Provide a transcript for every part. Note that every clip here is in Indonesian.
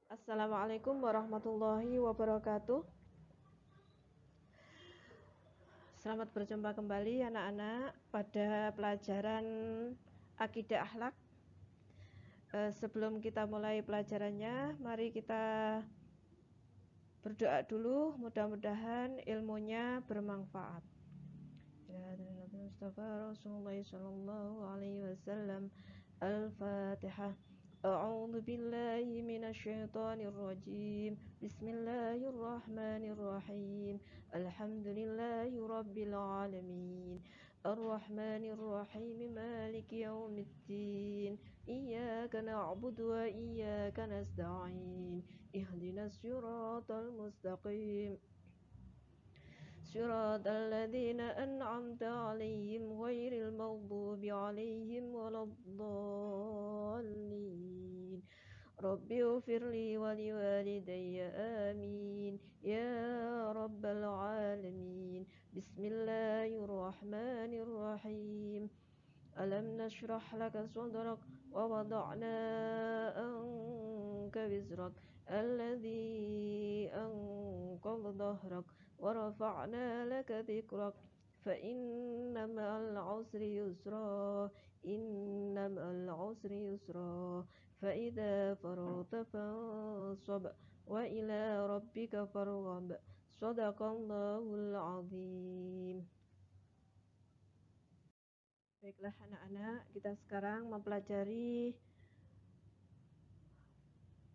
Assalamualaikum warahmatullahi wabarakatuh. Selamat berjumpa kembali anak-anak pada pelajaran Akidah Akhlak. Sebelum kita mulai pelajarannya, mari kita berdoa dulu, mudah-mudahan ilmunya bermanfaat. Mustafa Rasulullah sallallahu alaihi wasallam. Al-Fatihah. A'udzu billahi minasyaitonir rajim. Bismillahirrahmanirrahim. Alhamdulillahi rabbil alamin. Ar-Rahmanir Rahim. Maliki yaumiddin. Iyyaka na'budu wa iyyaka nasta'in. Ihdinas siratal mustaqim. صراط الذين أنعمت عليهم غير المغضوب عليهم ولا الضالين رب اغفر لي ولوالدي آمين يا رب العالمين بسم الله الرحمن الرحيم ألم نشرح لك صدرك ووضعنا عنك وزرك الذي أنقض ظهرك ورفعنا لك ذكرك فإن مع العسر يسرا إن مع العسر يسرا فإذا فرغت فانصب وإلى ربك فارغب صدق الله العظيم. Baiklah anak-anak, kita sekarang mempelajari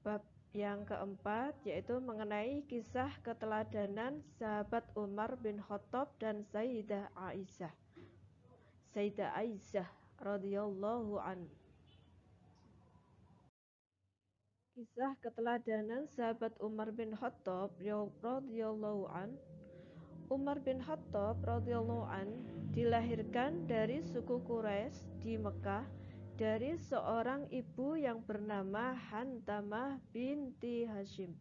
bab yang keempat, yaitu mengenai kisah keteladanan sahabat Umar bin Khattab dan Sayyidah Aisyah radhiyallahu an. Kisah keteladanan sahabat Umar bin Khattab radhiyallahu an. Umar bin Khattab radhiyallahu an dilahirkan dari suku Quraisy di Mekah dari seorang ibu yang bernama Hantamah binti Hashim.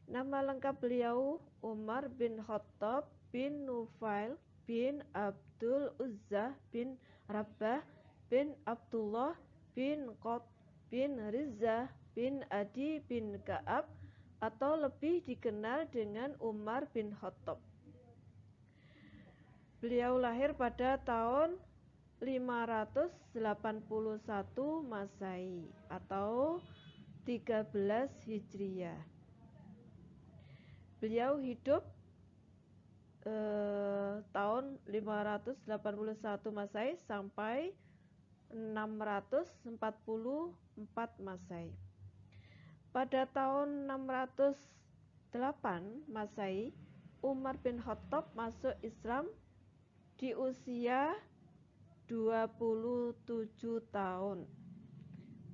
Nama lengkap beliau Umar bin Khattab bin Nufail bin Abdul Uzzah bin Rabbah bin Abdullah bin Qot bin Rizah bin Adi bin Ka'ab, atau lebih dikenal dengan Umar bin Khattab. Beliau lahir pada tahun 581 Masehi atau 13 Hijriah. Beliau hidup tahun 581 Masehi sampai 644 Masehi. Pada tahun 608 Masehi, Umar bin Khattab masuk Islam di usia 27 tahun.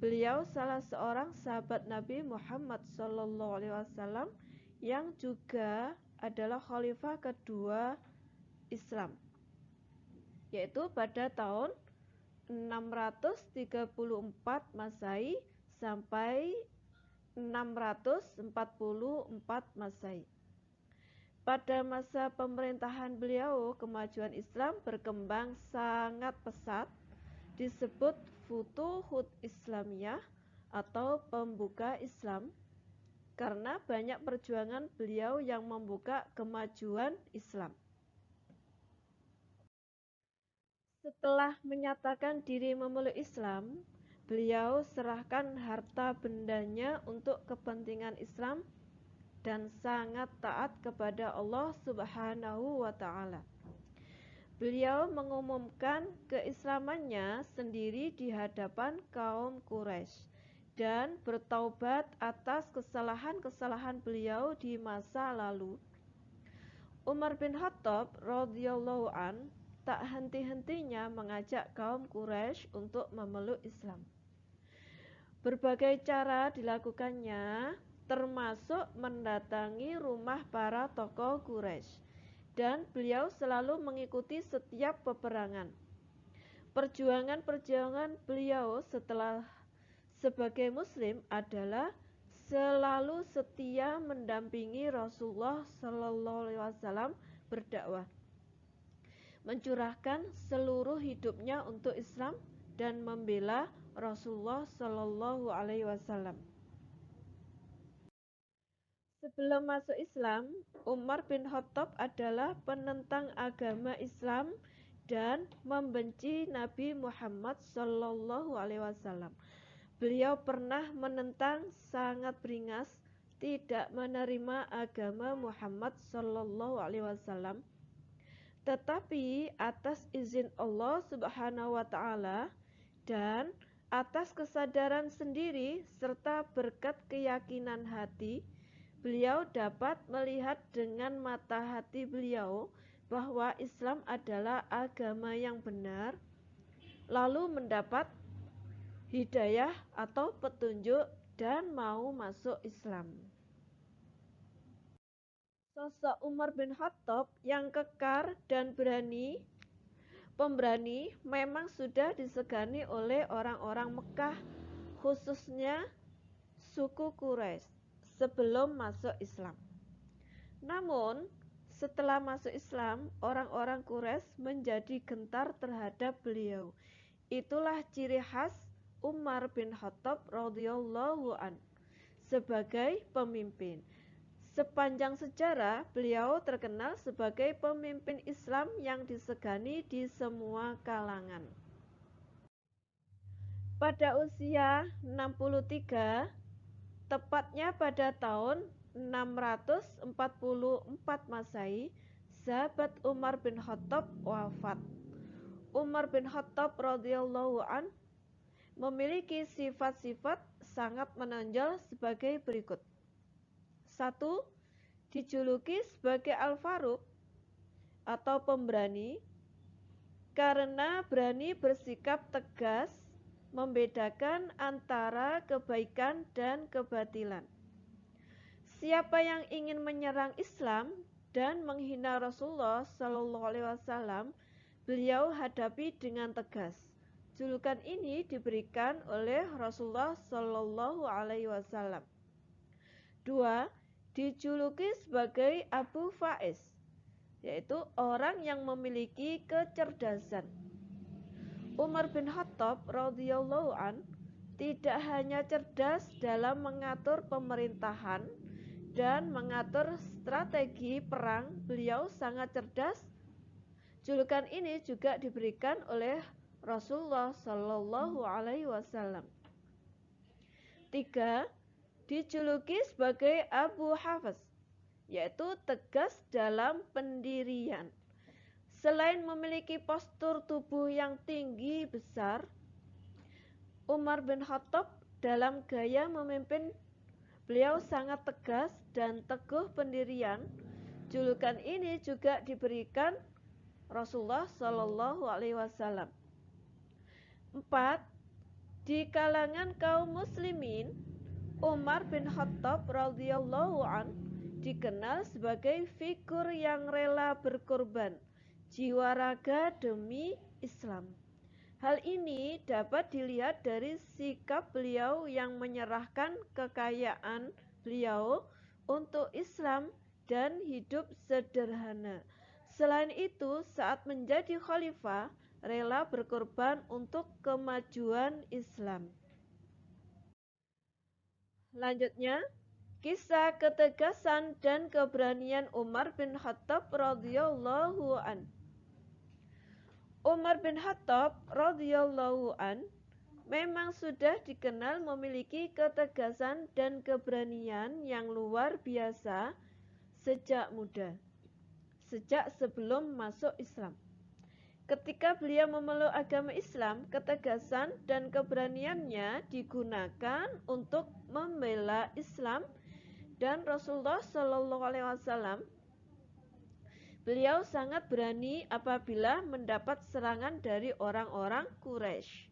Beliau salah seorang sahabat Nabi Muhammad SAW yang juga adalah khalifah kedua Islam, yaitu pada tahun 634 Masehi sampai 644 Masehi. Pada masa pemerintahan beliau, kemajuan Islam berkembang sangat pesat, disebut Futuhut Islamiyah atau pembuka Islam, karena banyak perjuangan beliau yang membuka kemajuan Islam. Setelah menyatakan diri memeluk Islam, beliau serahkan harta bendanya untuk kepentingan Islam dan sangat taat kepada Allah Subhanahu wa ta'ala. Beliau mengumumkan keislamannya sendiri di hadapan kaum Quraisy dan bertaubat atas kesalahan-kesalahan beliau di masa lalu. Umar bin Khattab radhiyallahu an tak henti-hentinya mengajak kaum Quraisy untuk memeluk Islam. Berbagai cara dilakukannya, termasuk mendatangi rumah para tokoh Quraisy, dan beliau selalu mengikuti setiap peperangan. Perjuangan-perjuangan beliau setelah sebagai muslim adalah selalu setia mendampingi Rasulullah SAW berdakwah, mencurahkan seluruh hidupnya untuk Islam dan membela Rasulullah Shallallahu Alaihi Wasallam. Sebelum masuk Islam, Umar bin Khattab adalah penentang agama Islam dan membenci Nabi Muhammad Shallallahu Alaihi Wasallam. Beliau pernah menentang sangat beringas tidak menerima agama Muhammad Shallallahu Alaihi Wasallam. Tetapi atas izin Allah Subhanahu wa Ta'ala dan atas kesadaran sendiri serta berkat keyakinan hati, beliau dapat melihat dengan mata hati beliau bahwa Islam adalah agama yang benar, lalu mendapat hidayah atau petunjuk dan mau masuk Islam. Sosok Umar bin Khattab yang kekar dan pemberani memang sudah disegani oleh orang-orang Mekah, khususnya suku Quraisy sebelum masuk Islam. Namun, setelah masuk Islam, orang-orang Quraisy menjadi gentar terhadap beliau. Itulah ciri khas Umar bin Khattab radhiyallahu an sebagai pemimpin. Sepanjang sejarah, beliau terkenal sebagai pemimpin Islam yang disegani di semua kalangan. Pada usia 63, tepatnya pada tahun 644 Masehi, sahabat Umar bin Khattab wafat. Umar bin Khattab radhiyallahu an memiliki sifat-sifat sangat menonjol sebagai berikut. 1. Dijuluki sebagai Al-Faruq atau pemberani karena berani bersikap tegas membedakan antara kebaikan dan kebatilan. Siapa yang ingin menyerang Islam dan menghina Rasulullah Shallallahu Alaihi Wasallam, beliau hadapi dengan tegas. Julukan ini diberikan oleh Rasulullah Shallallahu Alaihi Wasallam. 2. Dijuluki sebagai Abu Faiz, yaitu orang yang memiliki kecerdasan. Umar bin Khattab radhiyallahu an tidak hanya cerdas dalam mengatur pemerintahan dan mengatur strategi perang, beliau sangat cerdas. Julukan ini juga diberikan oleh Rasulullah Shallallahu Alaihi Wasallam. 3. Dijuluki sebagai Abu Hafs, yaitu tegas dalam pendirian. Selain memiliki postur tubuh yang tinggi besar, Umar bin Khattab dalam gaya memimpin beliau sangat tegas dan teguh pendirian. Julukan ini juga diberikan Rasulullah Shallallahu Alaihi Wasallam. 4. Di kalangan kaum muslimin, Umar bin Khattab radhiyallahu an dikenal sebagai figur yang rela berkorban jiwa raga demi Islam. Hal ini dapat dilihat dari sikap beliau yang menyerahkan kekayaan beliau untuk Islam dan hidup sederhana. Selain itu, saat menjadi khalifah, rela berkorban untuk kemajuan Islam. Selanjutnya, kisah ketegasan dan keberanian Umar bin Khattab radhiyallahu an. Umar bin Khattab radhiyallahu an memang sudah dikenal memiliki ketegasan dan keberanian yang luar biasa sejak muda, sejak sebelum masuk Islam. Ketika beliau memeluk agama Islam, ketegasan dan keberaniannya digunakan untuk membela Islam dan Rasulullah Shallallahu Alaihi Wasallam. Beliau sangat berani apabila mendapat serangan dari orang-orang Quraisy.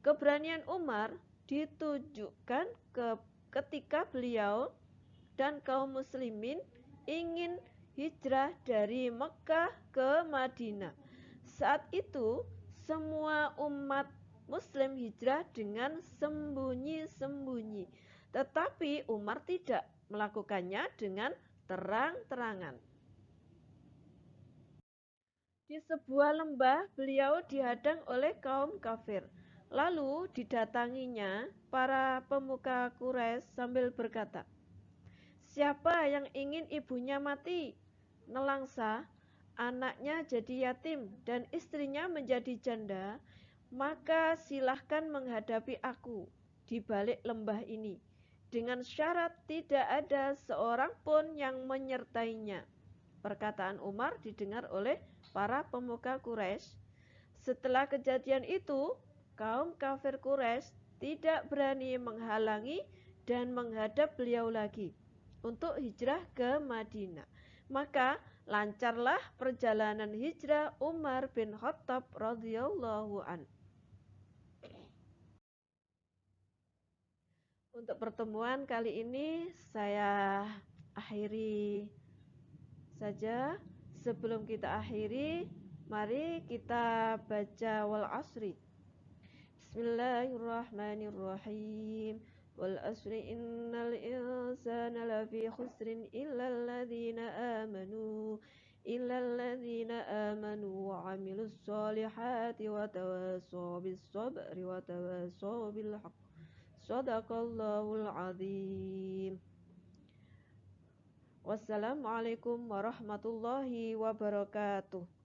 Keberanian Umar ditunjukkan ketika beliau dan kaum muslimin ingin hijrah dari Mekah ke Madinah. Saat itu, semua umat Muslim hijrah dengan sembunyi-sembunyi. Tetapi Umar tidak melakukannya dengan terang-terangan. Di sebuah lembah, beliau dihadang oleh kaum kafir. Lalu didatanginya para pemuka Quraisy sambil berkata, "Siapa yang ingin ibunya mati, nelangsa, anaknya jadi yatim, dan istrinya menjadi janda, maka silahkan menghadapi aku di balik lembah ini, dengan syarat tidak ada seorang pun yang menyertainya." Perkataan Umar didengar oleh para pemuka Quraisy. Setelah kejadian itu, kaum kafir Quraisy tidak berani menghalangi dan menghadap beliau lagi untuk hijrah ke Madinah. Maka lancarlah perjalanan hijrah Umar bin Khattab radhiyallahu an. Untuk pertemuan kali ini saya akhiri saja. Sebelum kita akhiri, mari kita baca wal asri. Bismillahirrahmanirrahim. Wal asri innal insana lafi khusrin illa alladhina amanu wa amilus solihati wa tawassaw bis sabri wa tawassaw bil haqq. Shadaqallahul azim. Wassalamualaikum warahmatullahi wabarakatuh.